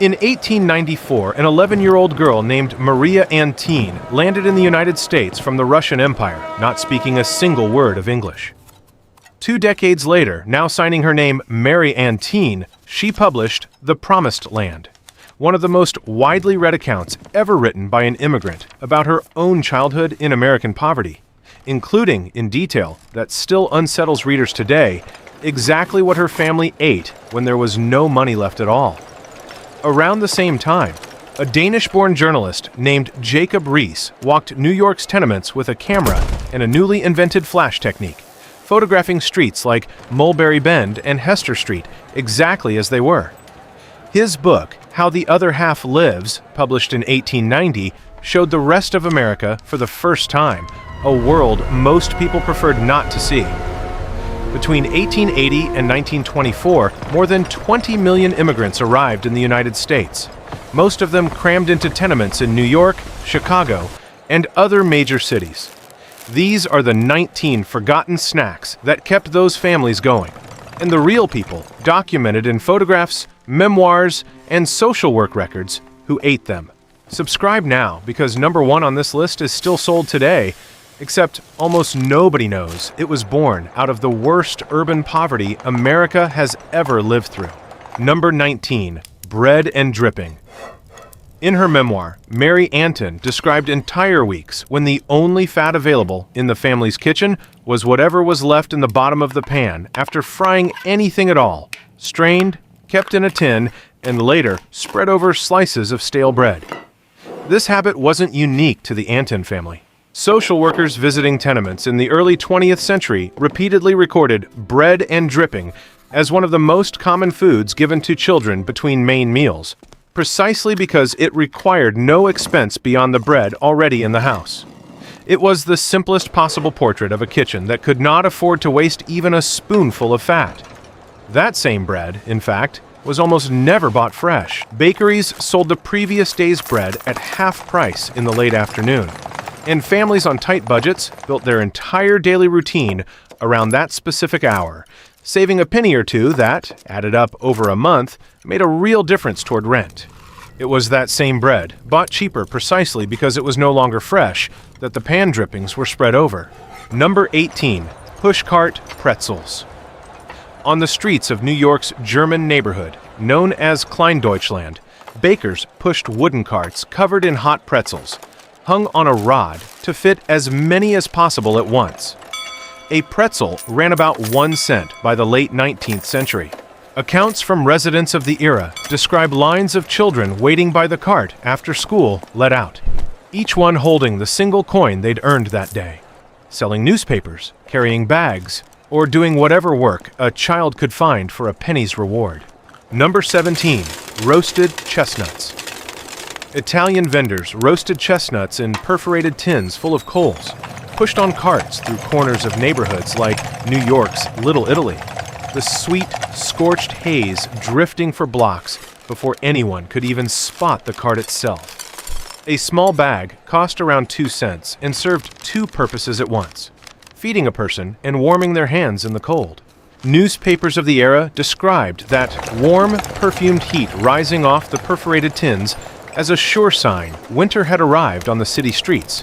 In 1894, an 11-year-old girl named Maria Antine landed in the United States from the Russian Empire, not speaking a single word of English. 2 decades later, now signing her name Mary Antine, she published The Promised Land, one of the most widely read accounts ever written by an immigrant about her own childhood in American poverty, including, in detail, that still unsettles readers today, exactly what her family ate when there was no money left at all. Around the same time, a Danish-born journalist named Jacob Riis walked New York's tenements with a camera and a newly invented flash technique, photographing streets like Mulberry Bend and Hester Street exactly as they were. His book, How the Other Half Lives, published in 1890, showed the rest of America for the first time, a world most people preferred not to see. Between 1880 and 1924, more than 20 million immigrants arrived in the United States, most of them crammed into tenements in New York, Chicago, and other major cities. These are the 19 forgotten snacks that kept those families going, and the real people documented in photographs, memoirs, and social work records who ate them. Subscribe now because number 1 on this list is still sold today, except almost nobody knows it was born out of the worst urban poverty America has ever lived through. Number 19, bread and dripping. In her memoir, Mary Antin described entire weeks when the only fat available in the family's kitchen was whatever was left in the bottom of the pan after frying anything at all, strained, kept in a tin, and later spread over slices of stale bread. This habit wasn't unique to the Antin family. Social workers visiting tenements in the early 20th century repeatedly recorded bread and dripping as one of the most common foods given to children between main meals, precisely because it required no expense beyond the bread already in the house. It was the simplest possible portrait of a kitchen that could not afford to waste even a spoonful of fat. That same bread, in fact, was almost never bought fresh. Bakeries sold the previous day's bread at half price in the late afternoon, and families on tight budgets built their entire daily routine around that specific hour, saving a penny or two that, added up over a month, made a real difference toward rent. It was that same bread, bought cheaper precisely because it was no longer fresh, that the pan drippings were spread over. Number 18, pushcart pretzels. On the streets of New York's German neighborhood, known as Kleindeutschland, bakers pushed wooden carts covered in hot pretzels, hung on a rod to fit as many as possible at once. A pretzel ran about 1 cent by the late 19th century. Accounts from residents of the era describe lines of children waiting by the cart after school let out, each one holding the single coin they'd earned that day, selling newspapers, carrying bags, or doing whatever work a child could find for a penny's reward. Number 17, roasted chestnuts. Italian vendors roasted chestnuts in perforated tins full of coals, pushed on carts through corners of neighborhoods like New York's Little Italy, the sweet, scorched haze drifting for blocks before anyone could even spot the cart itself. A small bag cost around 2 cents and served 2 purposes at once: feeding a person and warming their hands in the cold. Newspapers of the era described that warm, perfumed heat rising off the perforated tins as a sure sign winter had arrived on the city streets,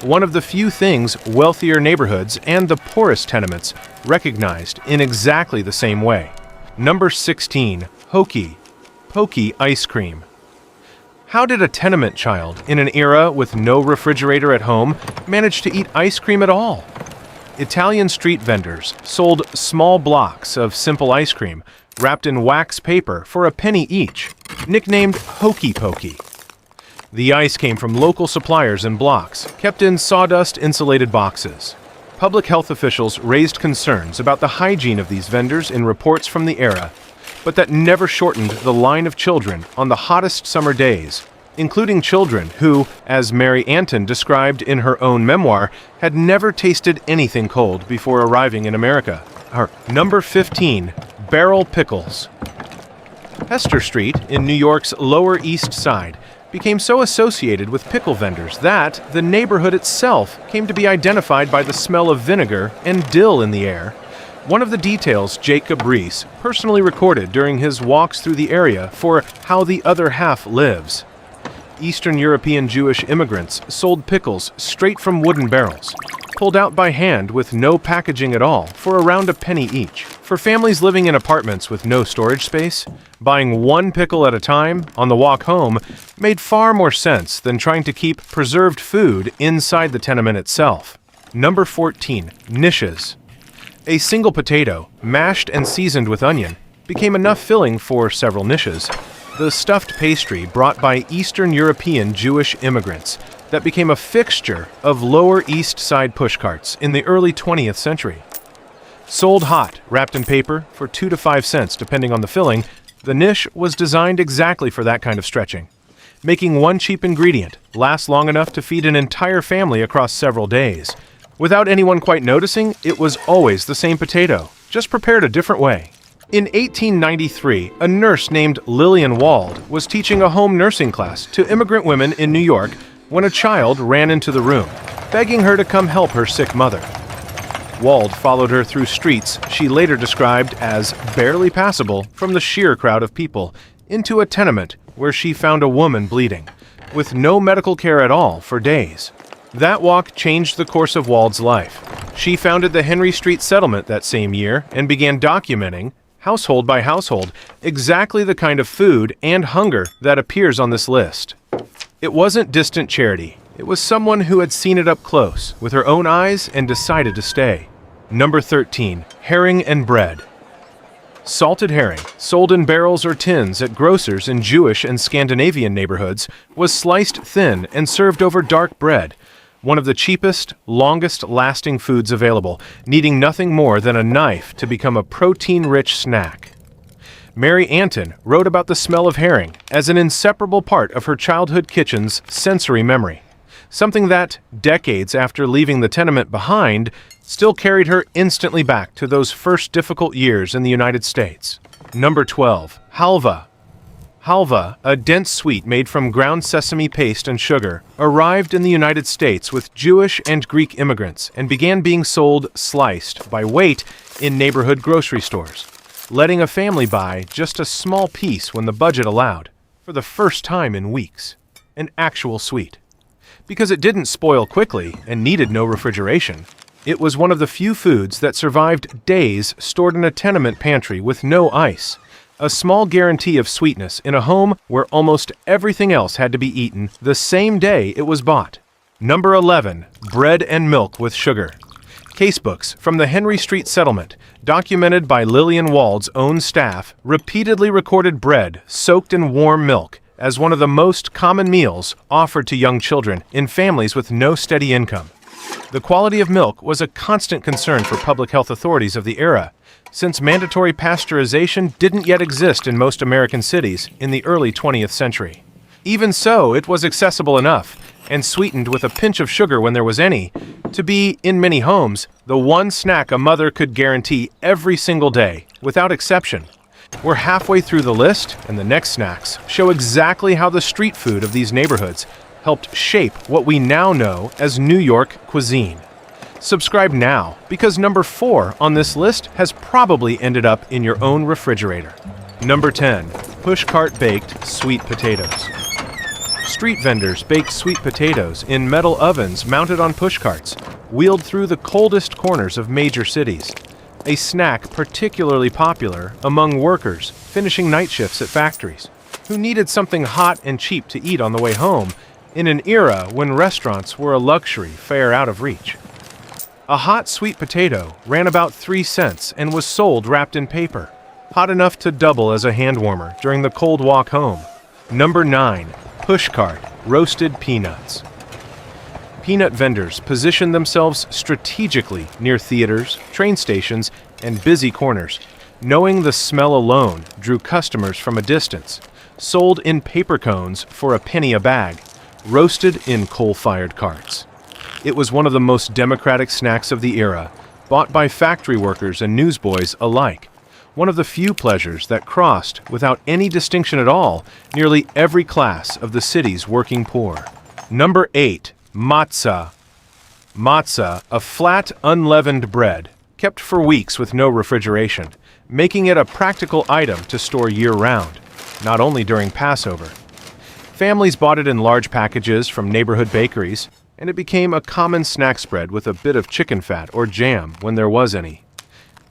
one of the few things wealthier neighborhoods and the poorest tenements recognized in exactly the same way. Number 16, pokey ice cream. How did a tenement child in an era with no refrigerator at home manage to eat ice cream at all? Italian street vendors sold small blocks of simple ice cream wrapped in wax paper for a penny each, nicknamed Hokey Pokey. The ice came from local suppliers in blocks, kept in sawdust-insulated boxes. Public health officials raised concerns about the hygiene of these vendors in reports from the era, but that never shortened the line of children on the hottest summer days, including children who, as Mary Antin described in her own memoir, had never tasted anything cold before arriving in America. Number 15, barrel pickles. Hester Street in New York's Lower East Side became so associated with pickle vendors that the neighborhood itself came to be identified by the smell of vinegar and dill in the air, One of the details Jacob Reese personally recorded during his walks through the area for How the Other Half Lives. Eastern European Jewish immigrants sold pickles straight from wooden barrels, pulled out by hand with no packaging at all for around a penny each. For families living in apartments with no storage space, buying one pickle at a time on the walk home made far more sense than trying to keep preserved food inside the tenement itself. Number 14. Niches. A single potato, mashed and seasoned with onion, became enough filling for several niches. The stuffed pastry brought by Eastern European Jewish immigrants that became a fixture of Lower East Side pushcarts in the early 20th century. Sold hot, wrapped in paper, for 2 to 5 cents depending on the filling, the niche was designed exactly for that kind of stretching, making one cheap ingredient last long enough to feed an entire family across several days. Without anyone quite noticing, it was always the same potato, just prepared a different way. In 1893, a nurse named Lillian Wald was teaching a home nursing class to immigrant women in New York when a child ran into the room, begging her to come help her sick mother. Wald followed her through streets she later described as barely passable from the sheer crowd of people into a tenement where she found a woman bleeding, with no medical care at all for days. That walk changed the course of Wald's life. She founded the Henry Street Settlement that same year and began documenting, household by household, exactly the kind of food and hunger that appears on this list. It wasn't distant charity. It was someone who had seen it up close with her own eyes and decided to stay. Number 13. Herring and bread. Salted herring, sold in barrels or tins at grocers in Jewish and Scandinavian neighborhoods, was sliced thin and served over dark bread, one of the cheapest, longest-lasting foods available, needing nothing more than a knife to become a protein-rich snack. Mary Anton wrote about the smell of herring as an inseparable part of her childhood kitchen's sensory memory, something that, decades after leaving the tenement behind, still carried her instantly back to those first difficult years in the United States. Number 12. Halva. Halva, a dense sweet made from ground sesame paste and sugar, arrived in the United States with Jewish and Greek immigrants and began being sold sliced by weight in neighborhood grocery stores, letting a family buy just a small piece when the budget allowed, for the first time in weeks. An actual sweet. Because it didn't spoil quickly and needed no refrigeration, it was one of the few foods that survived days stored in a tenement pantry with no ice. A small guarantee of sweetness in a home where almost everything else had to be eaten the same day it was bought. Number 11. Bread and milk with sugar. Casebooks from the Henry Street Settlement, documented by Lillian Wald's own staff, repeatedly recorded bread soaked in warm milk as one of the most common meals offered to young children in families with no steady income. The quality of milk was a constant concern for public health authorities of the era, since mandatory pasteurization didn't yet exist in most American cities in the early 20th century. Even so, it was accessible enough, and sweetened with a pinch of sugar when there was any, to be, in many homes, the one snack a mother could guarantee every single day, without exception. We're halfway through the list, and the next snacks show exactly how the street food of these neighborhoods helped shape what we now know as New York cuisine. Subscribe now, because number 4 on this list has probably ended up in your own refrigerator. Number 10. Pushcart baked sweet potatoes. Street vendors baked sweet potatoes in metal ovens mounted on pushcarts, wheeled through the coldest corners of major cities. A snack particularly popular among workers finishing night shifts at factories, who needed something hot and cheap to eat on the way home in an era when restaurants were a luxury far out of reach. A hot sweet potato ran about 3 cents and was sold wrapped in paper, hot enough to double as a hand warmer during the cold walk home. Number 9. Pushcart roasted peanuts. Peanut vendors positioned themselves strategically near theaters, train stations, and busy corners, knowing the smell alone drew customers from a distance, sold in paper cones for a penny a bag, roasted in coal-fired carts. It was one of the most democratic snacks of the era, bought by factory workers and newsboys alike. One of the few pleasures that crossed, without any distinction at all, nearly every class of the city's working poor. Number 8. Matzah. Matzah, a flat, unleavened bread, kept for weeks with no refrigeration, making it a practical item to store year-round, not only during Passover. Families bought it in large packages from neighborhood bakeries, and it became a common snack spread with a bit of chicken fat or jam when there was any.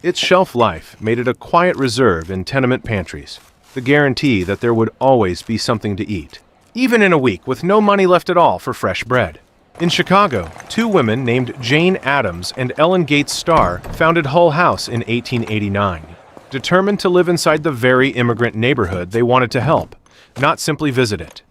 Its shelf life made it a quiet reserve in tenement pantries, the guarantee that there would always be something to eat, even in a week with no money left at all for fresh bread. In Chicago, two women named Jane Addams and Ellen Gates Starr founded Hull House in 1889, determined to live inside the very immigrant neighborhood they wanted to help, not simply visit it.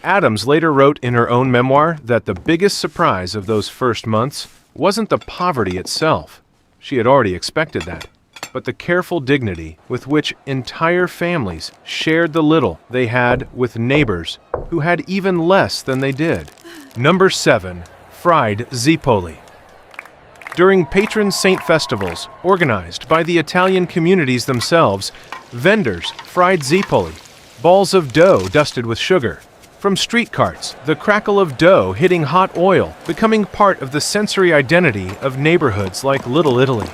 Addams later wrote in her own memoir that the biggest surprise of those first months wasn't the poverty itself. She had already expected that, but the careful dignity with which entire families shared the little they had with neighbors who had even less than they did. Number 7. Fried Zipoli. During patron saint festivals organized by the Italian communities themselves, vendors fried zipoli, balls of dough dusted with sugar. From street carts, the crackle of dough hitting hot oil, becoming part of the sensory identity of neighborhoods like Little Italy.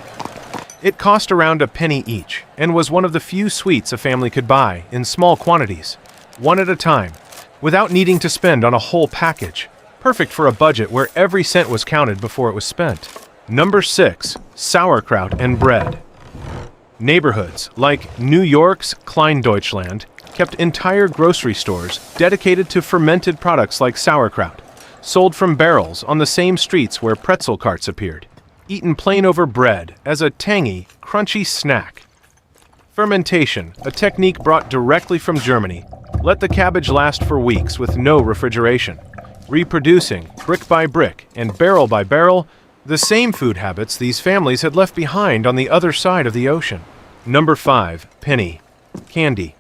It cost around a penny each, and was one of the few sweets a family could buy in small quantities, one at a time, without needing to spend on a whole package. Perfect for a budget where every cent was counted before it was spent. Number 6. Sauerkraut and bread. Neighborhoods like New York's Kleindeutschland kept entire grocery stores dedicated to fermented products like sauerkraut, sold from barrels on the same streets where pretzel carts appeared, eaten plain over bread as a tangy, crunchy snack. Fermentation, a technique brought directly from Germany, let the cabbage last for weeks with no refrigeration, reproducing, brick by brick and barrel by barrel, the same food habits these families had left behind on the other side of the ocean. Number 5. Penny. Candy.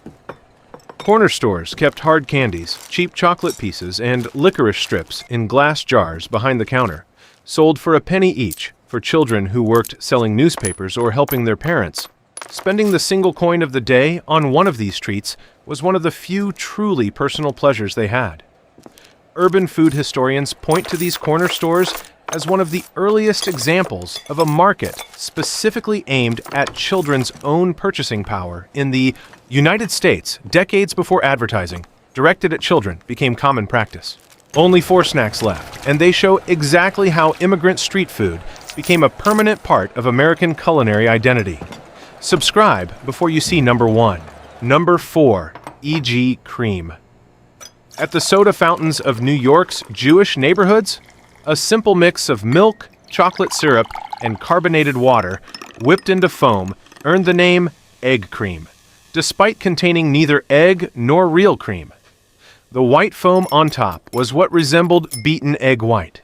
Corner stores kept hard candies, cheap chocolate pieces, and licorice strips in glass jars behind the counter, sold for a penny each for children who worked selling newspapers or helping their parents. Spending the single coin of the day on one of these treats was one of the few truly personal pleasures they had. Urban food historians point to these corner stores as one of the earliest examples of a market specifically aimed at children's own purchasing power in the United States, decades before advertising directed at children became common practice. Only 4 snacks left, and they show exactly how immigrant street food became a permanent part of American culinary identity. Subscribe before you see number 1. Number 4. E.g. cream. At the soda fountains of New York's Jewish neighborhoods, a simple mix of milk, chocolate syrup, and carbonated water, whipped into foam, earned the name egg cream, despite containing neither egg nor real cream. The white foam on top was what resembled beaten egg white.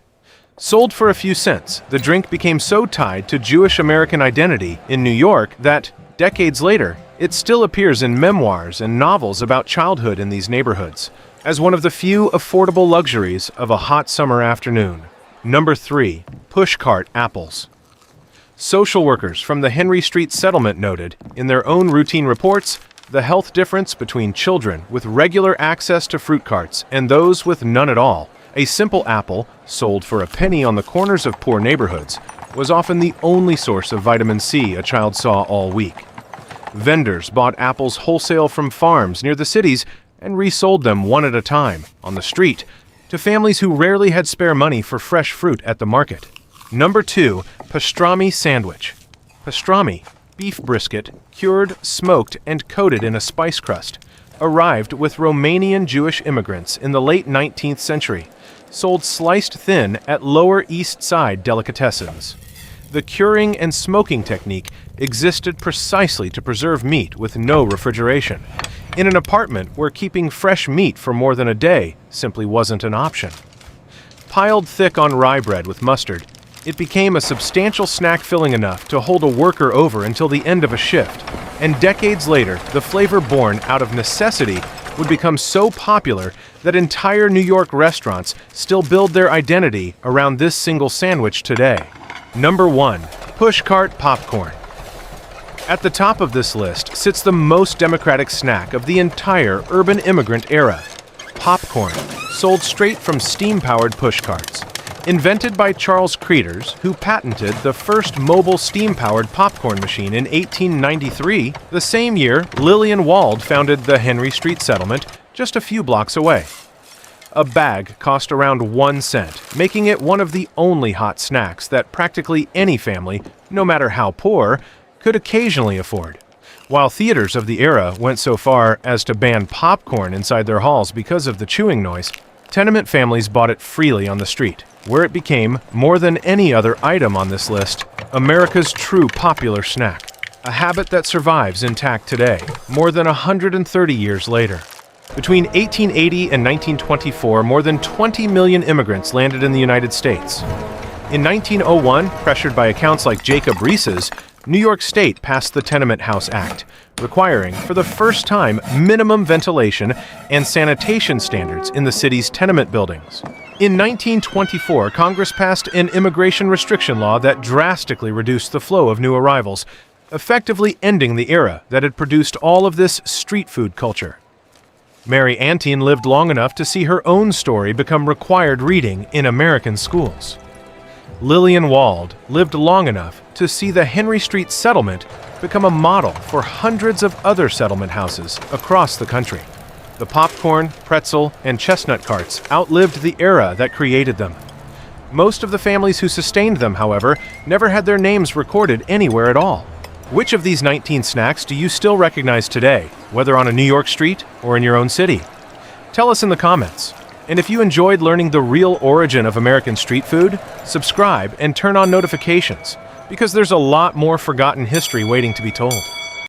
Sold for a few cents, the drink became so tied to Jewish American identity in New York that, decades later, it still appears in memoirs and novels about childhood in these neighborhoods, as one of the few affordable luxuries of a hot summer afternoon. Number 3. Pushcart apples. Social workers from the Henry Street settlement noted, in their own routine reports, the health difference between children with regular access to fruit carts and those with none at all. A simple apple, sold for a penny on the corners of poor neighborhoods, was often the only source of vitamin C a child saw all week. Vendors bought apples wholesale from farms near the cities and resold them one at a time, on the street, to families who rarely had spare money for fresh fruit at the market. Number 2. Pastrami sandwich. Pastrami, beef brisket, cured, smoked, and coated in a spice crust, arrived with Romanian Jewish immigrants in the late 19th century, sold sliced thin at Lower East Side delicatessens. The curing and smoking technique existed precisely to preserve meat with no refrigeration, in an apartment where keeping fresh meat for more than a day simply wasn't an option. Piled thick on rye bread with mustard, it became a substantial snack filling enough to hold a worker over until the end of a shift, and decades later, the flavor born out of necessity would become so popular that entire New York restaurants still build their identity around this single sandwich today. Number 1. Pushcart popcorn. At the top of this list sits the most democratic snack of the entire urban immigrant era. Popcorn, sold straight from steam-powered pushcarts. Invented by Charles Cretors, who patented the first mobile steam-powered popcorn machine in 1893, the same year Lillian Wald founded the Henry Street Settlement just a few blocks away. A bag cost around 1 cent, making it one of the only hot snacks that practically any family, no matter how poor, could occasionally afford. While theaters of the era went so far as to ban popcorn inside their halls because of the chewing noise, tenement families bought it freely on the street, where it became, more than any other item on this list, America's true popular snack, a habit that survives intact today, more than 130 years later. Between 1880 and 1924, more than 20 million immigrants landed in the United States. In 1901, pressured by accounts like Jacob Riis's, New York State passed the Tenement House Act, requiring, for the first time, minimum ventilation and sanitation standards in the city's tenement buildings. In 1924, Congress passed an immigration restriction law that drastically reduced the flow of new arrivals, effectively ending the era that had produced all of this street food culture. Mary Antine lived long enough to see her own story become required reading in American schools. Lillian Wald lived long enough to see the Henry Street Settlement become a model for hundreds of other settlement houses across the country. The popcorn, pretzel, and chestnut carts outlived the era that created them. Most of the families who sustained them, however, never had their names recorded anywhere at all. Which of these 19 snacks do you still recognize today, whether on a New York street or in your own city? Tell us in the comments. And if you enjoyed learning the real origin of American street food, subscribe and turn on notifications, because there's a lot more forgotten history waiting to be told.